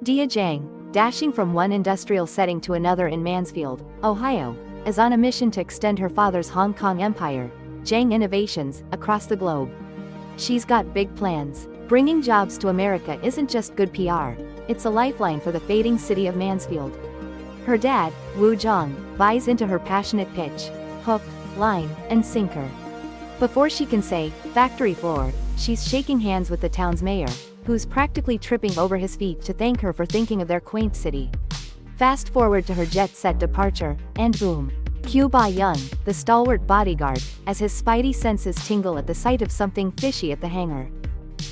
Dia Jang, dashing from one industrial setting to another in Mansfield, Ohio, is on a mission to extend her father's Hong Kong empire, Jang Innovations, across the globe. She's got big plans. Bringing jobs to America isn't just good PR, it's a lifeline for the fading city of Mansfield. Her dad, Wu Jong, buys into her passionate pitch, hook, line, and sinker. Before she can say, factory floor, she's shaking hands with the town's mayor, who's practically tripping over his feet to thank her for thinking of their quaint city. Fast forward to her jet-set departure, and boom. Cue Ba Young, the stalwart bodyguard, as his spidey senses tingle at the sight of something fishy at the hangar.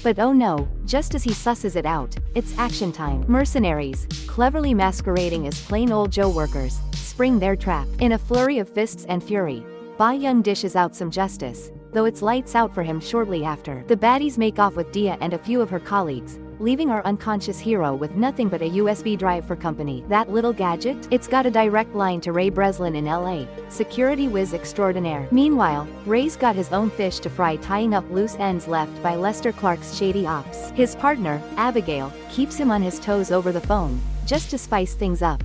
But oh no, just as he susses it out, it's action time. Mercenaries, cleverly masquerading as plain old Joe workers, spring their trap. In a flurry of fists and fury, Ba Young dishes out some justice, though it's lights out for him shortly after. The baddies make off with Dia and a few of her colleagues, leaving our unconscious hero with nothing but a USB drive for company. That little gadget? It's got a direct line to Ray Breslin in LA, security whiz extraordinaire. Meanwhile, Ray's got his own fish to fry, tying up loose ends left by Lester Clark's shady ops. His partner, Abigail, keeps him on his toes over the phone, just to spice things up.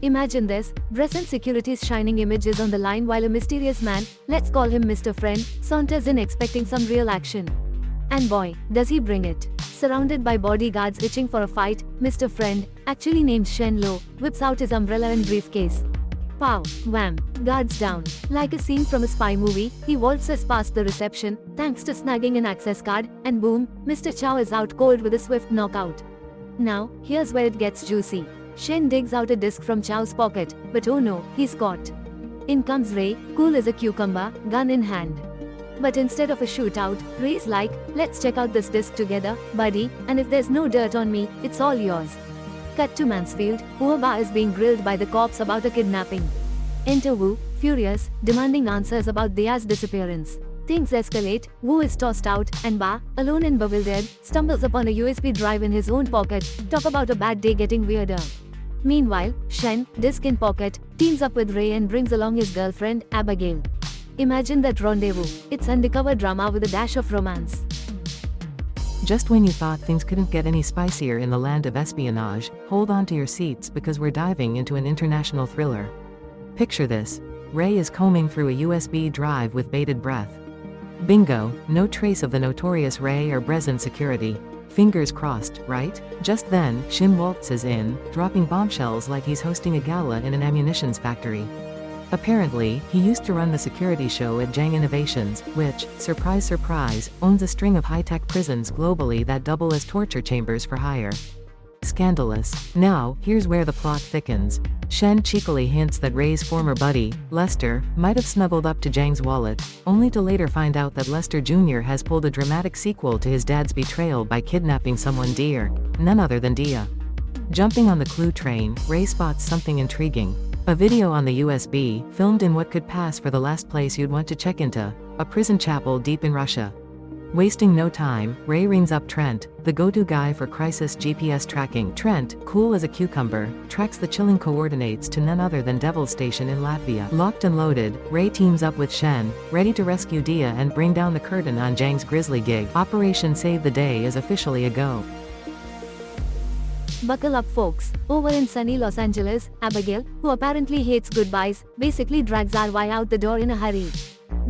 Imagine this, Bresin Security's shining image is on the line while a mysterious man, let's call him Mr. Friend, saunters in expecting some real action. And boy, does he bring it. Surrounded by bodyguards itching for a fight, Mr. Friend, actually named Shen, whips out his umbrella and briefcase. Pow, wham, guards down. Like a scene from a spy movie, he waltzes past the reception, thanks to snagging an access card, and boom, Mr. Chow is out cold with a swift knockout. Now, here's where it gets juicy. Shen digs out a disc from Chow's pocket, but oh no, he's caught. In comes Ray, cool as a cucumber, gun in hand. But instead of a shootout, Ray's like, let's check out this disc together, buddy, and if there's no dirt on me, it's all yours. Cut to Mansfield, Ba is being grilled by the cops about a kidnapping. Enter Wu, furious, demanding answers about Dia's disappearance. Things escalate, Wu is tossed out, and Ba, alone and bewildered, stumbles upon a USB drive in his own pocket. Talk about a bad day getting weirder. Meanwhile, Shen, disc in pocket, teams up with Ray and brings along his girlfriend, Abigail. Imagine that rendezvous. It's undercover drama with a dash of romance. Just when you thought things couldn't get any spicier in the land of espionage, hold on to your seats because we're diving into an international thriller. Picture this. Ray is combing through a USB drive with bated breath. Bingo, no trace of the notorious Raay or Bresin security. Fingers crossed, right? Just then, Shen waltzes in, dropping bombshells like he's hosting a gala in an ammunitions factory. Apparently, he used to run the security show at Jang Innovations, which, surprise surprise, owns a string of high-tech prisons globally that double as torture chambers for hire. Scandalous. Now, here's where the plot thickens. Shen cheekily hints that Ray's former buddy, Lester, might have snuggled up to Jang's wallet, only to later find out that Lester Jr. has pulled a dramatic sequel to his dad's betrayal by kidnapping someone dear, none other than Dia. Jumping on the clue train, Ray spots something intriguing. A video on the USB, filmed in what could pass for the last place you'd want to check into, a prison chapel deep in Russia. Wasting no time, Ray rings up Trent, the go-to guy for crisis GPS tracking. Trent, cool as a cucumber, tracks the chilling coordinates to none other than Devil's Station in Latvia. Locked and loaded, Ray teams up with Shen, ready to rescue Dia and bring down the curtain on Jang's grisly gig. Operation Save the Day is officially a go. Buckle up folks, over in sunny Los Angeles, Abigail, who apparently hates goodbyes, basically drags our way out the door in a hurry.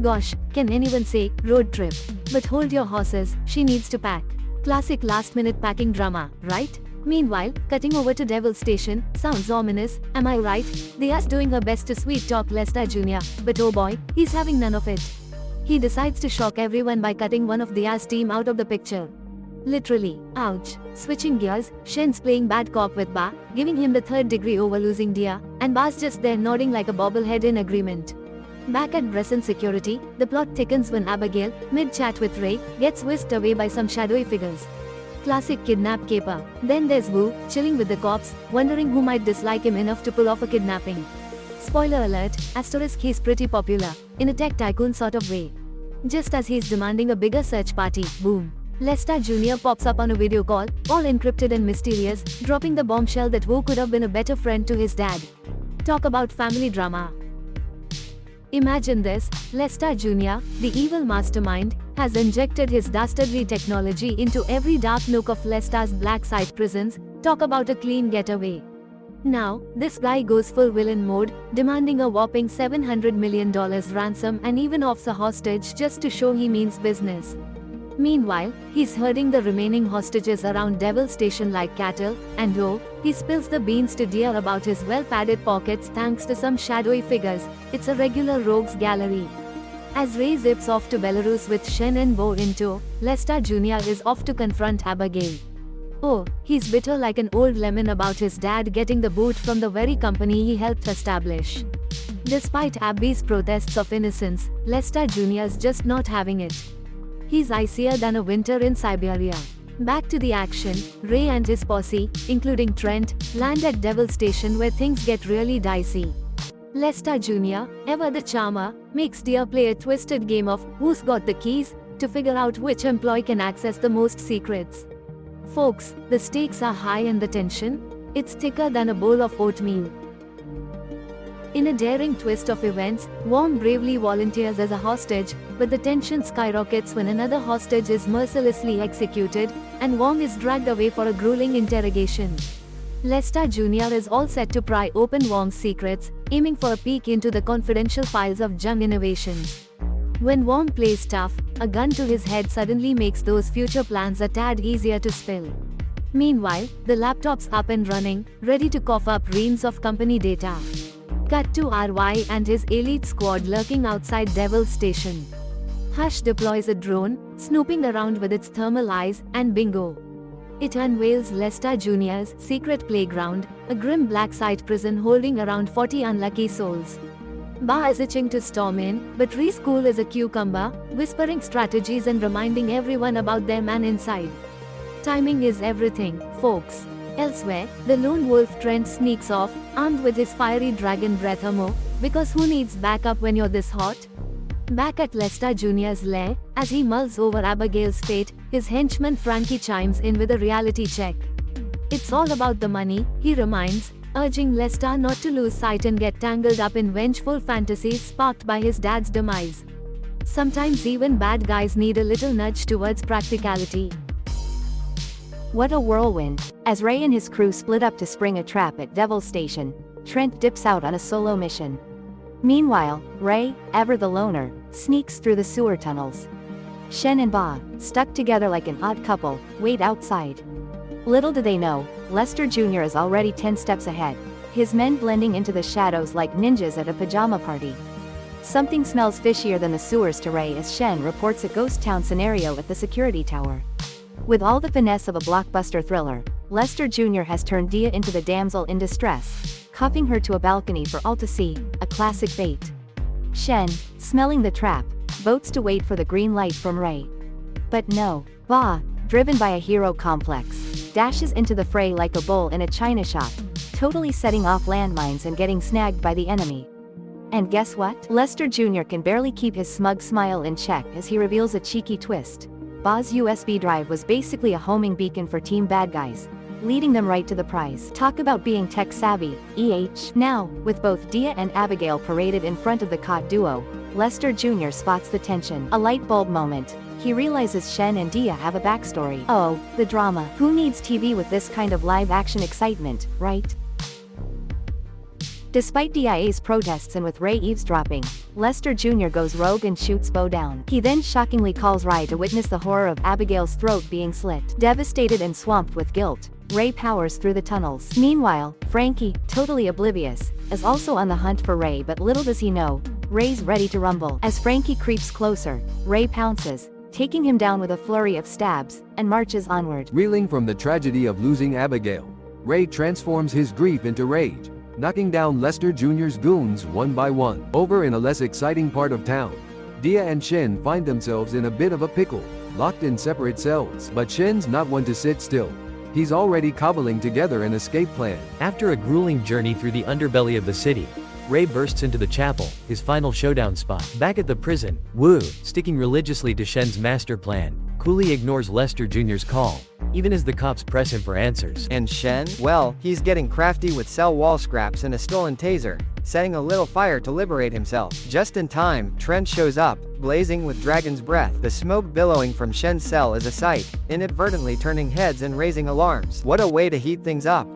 Gosh, can anyone say, road trip? But hold your horses, she needs to pack. Classic last-minute packing drama, right? Meanwhile, cutting over to Devil's Station, sounds ominous, am I right? Dia's doing her best to sweet-talk Lester Jr., but oh boy, he's having none of it. He decides to shock everyone by cutting one of Dia's team out of the picture. Literally, ouch. Switching gears, Shen's playing bad cop with Ba, giving him the third degree over losing Dia, and Ba's just there nodding like a bobblehead in agreement. Back at Bresin Security, the plot thickens when Abigail, mid-chat with Ray, gets whisked away by some shadowy figures. Classic kidnap caper. Then there's Wu, chilling with the cops, wondering who might dislike him enough to pull off a kidnapping. Spoiler alert, * he's pretty popular, in a tech tycoon sort of way. Just as he's demanding a bigger search party, boom. Lester Jr. pops up on a video call, all encrypted and mysterious, dropping the bombshell that Wu could have been a better friend to his dad. Talk about family drama. Imagine this, Lester Jr., the evil mastermind, has injected his dastardly technology into every dark nook of Lester's blacksight prisons. Talk about a clean getaway. Now, this guy goes full villain mode, demanding a whopping $700 million ransom and even offers a hostage just to show he means business. Meanwhile, he's herding the remaining hostages around Devil Station like cattle, and he spills the beans to Dia about his well-padded pockets thanks to some shadowy figures. It's a regular rogues gallery. As Ray zips off to Belarus with Shen and Bo in tow, Lester Jr. is off to confront Abigail. Oh, he's bitter like an old lemon about his dad getting the boot from the very company he helped establish. Despite Abby's protests of innocence, Lester Jr.'s just not having it. He's icier than a winter in Siberia. Back to the action, Ray and his posse, including Trent, land at Devil Station where things get really dicey. Lester Jr., ever the charmer, makes Dia play a twisted game of who's got the keys to figure out which employee can access the most secrets. Folks, the stakes are high and the tension, it's thicker than a bowl of oatmeal. In a daring twist of events, Wong bravely volunteers as a hostage, but the tension skyrockets when another hostage is mercilessly executed, and Wong is dragged away for a grueling interrogation. Lester Jr. is all set to pry open Wong's secrets, aiming for a peek into the confidential files of Jang Innovations. When Wong plays tough, a gun to his head suddenly makes those future plans a tad easier to spill. Meanwhile, the laptop's up and running, ready to cough up reams of company data. Cut to RY and his elite squad lurking outside Devil Station. Hush deploys a drone, snooping around with its thermal eyes, and bingo. It unveils Lester Jr.'s secret playground, a grim blacksight prison holding around 40 unlucky souls. Ba is itching to storm in, but Ree's cool as a cucumber, whispering strategies and reminding everyone about their man inside. Timing is everything, folks. Elsewhere, the lone wolf Trent sneaks off, armed with his fiery dragon breath ammo, because who needs backup when you're this hot? Back at Lester Jr.'s lair, as he mulls over Abigail's fate, his henchman Frankie chimes in with a reality check. It's all about the money, he reminds, urging Lester not to lose sight and get tangled up in vengeful fantasies sparked by his dad's demise. Sometimes even bad guys need a little nudge towards practicality. What a whirlwind. As Ray and his crew split up to spring a trap at Devil Station, Trent dips out on a solo mission. Meanwhile, Ray, ever the loner, sneaks through the sewer tunnels. Shen and Ba, stuck together like an odd couple, wait outside. Little do they know, Lester Jr. is already 10 steps ahead, his men blending into the shadows like ninjas at a pajama party. Something smells fishier than the sewers to Ray as Shen reports a ghost town scenario at the security tower. With all the finesse of a blockbuster thriller, Lester Jr. has turned Dia into the damsel in distress, cuffing her to a balcony for all to see, a classic fate. Shen, smelling the trap, votes to wait for the green light from Ray. But no, Ba, driven by a hero complex, dashes into the fray like a bull in a china shop, totally setting off landmines and getting snagged by the enemy. And guess what? Lester Jr. can barely keep his smug smile in check as he reveals a cheeky twist. Ba's USB drive was basically a homing beacon for team bad guys, leading them right to the prize. Talk about being tech-savvy, Now, with both Dia and Abigail paraded in front of the cot duo, Lester Jr. spots the tension. A light bulb moment. He realizes Shen and Dia have a backstory. Oh, the drama. Who needs TV with this kind of live-action excitement, right? Despite DIA's protests and with Ray eavesdropping, Lester Jr. goes rogue and shoots Bo down. He then shockingly calls Raay to witness the horror of Abigail's throat being slit. Devastated and swamped with guilt, Ray powers through the tunnels. Meanwhile, Frankie, totally oblivious, is also on the hunt for Ray, but little does he know, Ray's ready to rumble. As Frankie creeps closer, Ray pounces, taking him down with a flurry of stabs, and marches onward. Reeling from the tragedy of losing Abigail, Ray transforms his grief into rage, knocking down Lester Jr.'s goons one by one. Over in a less exciting part of town, Dia and Shen find themselves in a bit of a pickle, locked in separate cells. But Shen's not one to sit still. He's already cobbling together an escape plan. After a grueling journey through the underbelly of the city, Ray bursts into the chapel, his final showdown spot. Back at the prison, Wu, sticking religiously to Shen's master plan, coolly ignores Lester Jr.'s call, even as the cops press him for answers. And Shen? Well, he's getting crafty with cell wall scraps and a stolen taser, setting a little fire to liberate himself. Just in time, Trent shows up, blazing with dragon's breath. The smoke billowing from Shen's cell is a sight, inadvertently turning heads and raising alarms. What a way to heat things up.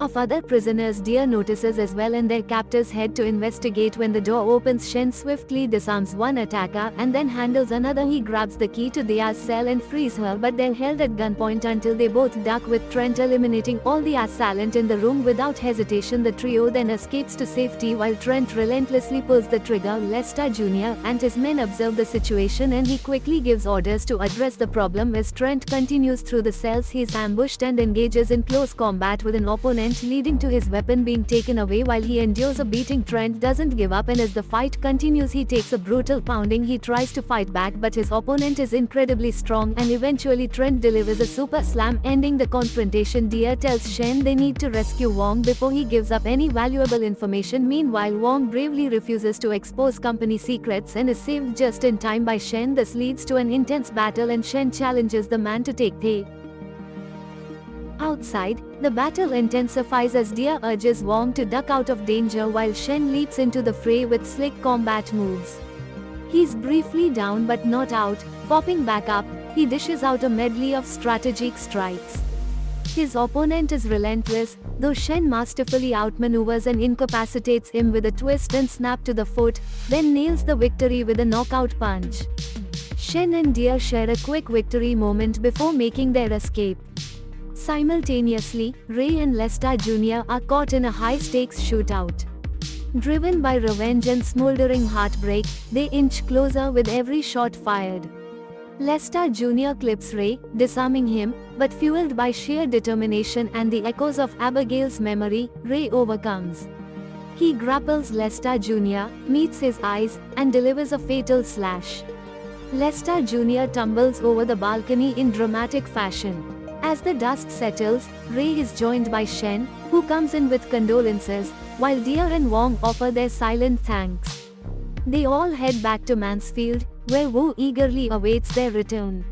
Of other prisoners Dia notices as well, and their captors head to investigate. When the door opens, Shen swiftly disarms one attacker and then handles another. He grabs the key to Dia's cell and frees her, but they're held at gunpoint until they both duck, with Trent eliminating all the assailant in the room without hesitation. The trio then escapes to safety while Trent relentlessly pulls the trigger. Lester Jr. and his men observe the situation, and he quickly gives orders to address the problem. As Trent continues through the cells, he's ambushed and engages in close combat with an opponent, leading to his weapon being taken away. While he endures a beating, Trent doesn't give up, and as the fight continues, he takes a brutal pounding. He tries to fight back, but his opponent is incredibly strong, and eventually Trent delivers a super slam, ending the confrontation. Dia tells Shen they need to rescue Wong before he gives up any valuable information. Meanwhile, Wong bravely refuses to expose company secrets and is saved just in time by Shen. This leads to an intense battle, and Shen challenges the man to take the outside. The battle intensifies as Dia urges Wong to duck out of danger while Shen leaps into the fray with slick combat moves. He's briefly down but not out. Popping back up, he dishes out a medley of strategic strikes. His opponent is relentless, though Shen masterfully outmaneuvers and incapacitates him with a twist and snap to the foot, then nails the victory with a knockout punch. Shen and Dia share a quick victory moment before making their escape. Simultaneously, Ray and Lester Jr. are caught in a high-stakes shootout. Driven by revenge and smoldering heartbreak, they inch closer with every shot fired. Lester Jr. clips Ray, disarming him, but fueled by sheer determination and the echoes of Abigail's memory, Ray overcomes. He grapples Lester Jr., meets his eyes, and delivers a fatal slash. Lester Jr. tumbles over the balcony in dramatic fashion. As the dust settles, Ray is joined by Shen, who comes in with condolences, while Dia and Wong offer their silent thanks. They all head back to Mansfield, where Wu eagerly awaits their return.